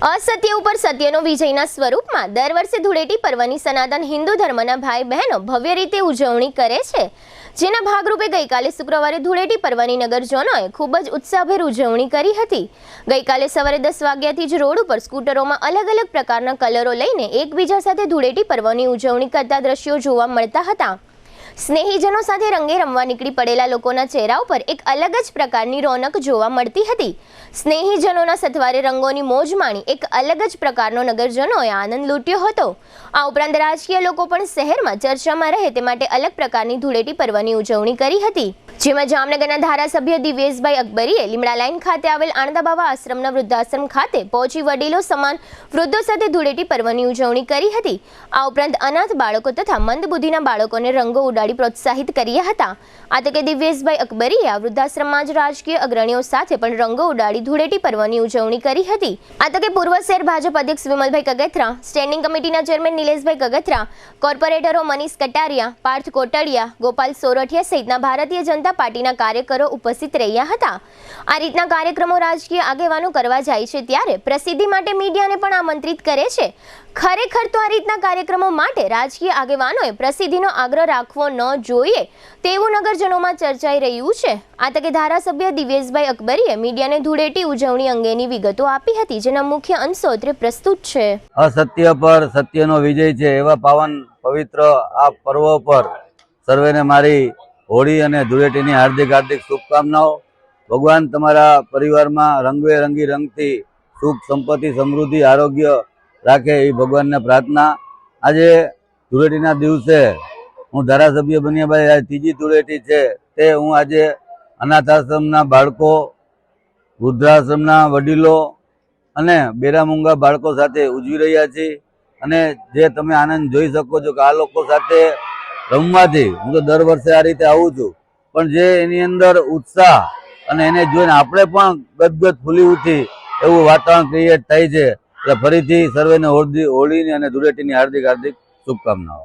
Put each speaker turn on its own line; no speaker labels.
असत्य ઉપર સત્યનો વિજયના સ્વરૂપમાં દર વર્ષે ધૂળેટી પર્વની સનાતન હિન્દુ ધર્મના ભાઈ બહેનો ભવ્ય રીતે ઉજવણી કરે છે, જેના ભાગરૂપે ગઈકાલે શુક્રવારે ધૂળેટી પર્વની નગરજનોએ ખૂબ જ ઉત્સાહભેર ઉજવણી કરી હતી। ગઈકાલે સવારે 10 વાગ્યાથી જ રોડ ઉપર સ્કૂટરોમાં અલગ અલગ પ્રકારના કલરો લઈને એકબીજા સાથે ધૂળેટી પર્વની ઉજવણી કરતા દ્રશ્યો જોવા મળતા હતા। સ્નેહીજનો સાથે રંગે રમવા નીકળી પડેલા લોકોના ચહેરા ઉપર એક અલગ જ પ્રકારની રોનક જોવા મળતી હતી। સ્નેહીજનોના સથવારે રંગોની મોજ માણી એક અલગ જ પ્રકારનો નગરજનોએ આનંદ લૂંટ્યો હતો। આ ઉપરાંત રાજકીય લોકો પણ શહેરમાં ચર્ચામાં રહે તે માટે અલગ પ્રકારની ધૂળેટી પર્વની ઉજવણી કરી હતી, જેમાં જામનગરના ધારાસભ્ય દિવ્યેશભાઈ અકબરીએ લીમડા લાઈન ખાતે આવેલ આણંદાબાવા આશ્રમના વૃદ્ધાશ્રમ ખાતે પહોંચી વડીલો સમાન વૃદ્ધો સાથે ધૂળેટી પર્વની ઉજવણી કરી હતી। આ ઉપરાંત અનાથ બાળકો તથા મંદબુદ્ધિના બાળકોને રંગો ઉડાડી પ્રોત્સાહિત કર્યા હતા। આ તકે દિવ્યેશભાઈ અકબરીએ આ વૃદ્ધાશ્રમમાં જ રાજકીય અગ્રણીઓ સાથે પણ રંગો ઉડાડી ધૂળેટી પર્વની ઉજવણી કરી હતી। આ તકે પૂર્વ શહેર ભાજપ અધ્યક્ષ વિમલભાઈ કગથરા, સ્ટેન્ડિંગ કમિટીના ચેરમેન નિલેશભાઈ કગથરા, કોર્પોરેટરો મનીષ કટારિયા, પાર્થ કોટડિયા, ગોપાલ સોરઠિયા સહિતના ભારતીય જનતા પાર્ટીના કાર્યકરો ઉપસ્થિત રહ્યા હતા। આ રીતના કાર્યક્રમો રાજકીય આગેવાનો કરવા જાય છે ત્યારે પ્રસિદ્ધિ માટે મીડિયાને પણ આમંત્રિત કરે છે। ખરેખર તો આ રીતના કાર્યક્રમો માટે રાજકીય આગેવાનોએ પ્રસિદ્ધિનો આગ્રહ રાખવો ન જોઈએ તેવું નગરજનોમાં ચર્ચાઈ રહ્યું છે। આ તકે ધારાસભ્ય દિવ્યેશભાઈ અકબરીએ મીડિયાને ધૂળેટી ઉજવણી અંગેની વિગતો આપી હતી, જેના મુખ્ય અંશો અત્રે પ્રસ્તુત છે।
અસત્ય પર સત્યનો વિજય છે એવા પાવન પવિત્ર આ પર્વ પર સર્વેને મારી હોળી અને ધૂળેટીની હાર્દિક હાર્દિક શુભકામનાઓ। ભગવાન તમારા પરિવારમાં રંગબેરંગી રંગથી સુખ સંપત્તિ સમૃદ્ધિ આરોગ્ય રાખે એ ભગવાનને પ્રાર્થના। આજે ધૂળેટીના દિવસે હું ધારાસભ્ય બન્યા બાદ આજે ત્રીજી ધૂળેટી છે તે હું આજે અનાથ આશ્રમના બાળકો, વૃદ્ધાશ્રમના વડીલો અને બેરામૂંગા બાળકો સાથે ઉજવી રહ્યા છીએ। અને જે તમે આનંદ જોઈ શકો છો કે આ લોકો સાથે રમવાથી હું તો દર વર્ષે આ રીતે આવું છું, પણ જે એની અંદર ઉત્સાહ અને એને જોઈને આપણે પણ ગદગદ ફૂલી ઉઠી એવું વાતાવરણ ક્રિએટ થાય છે। એટલે ફરીથી સર્વેને હોળીની અને ધૂળેટીની હાર્દિક હાર્દિક શુભકામનાઓ।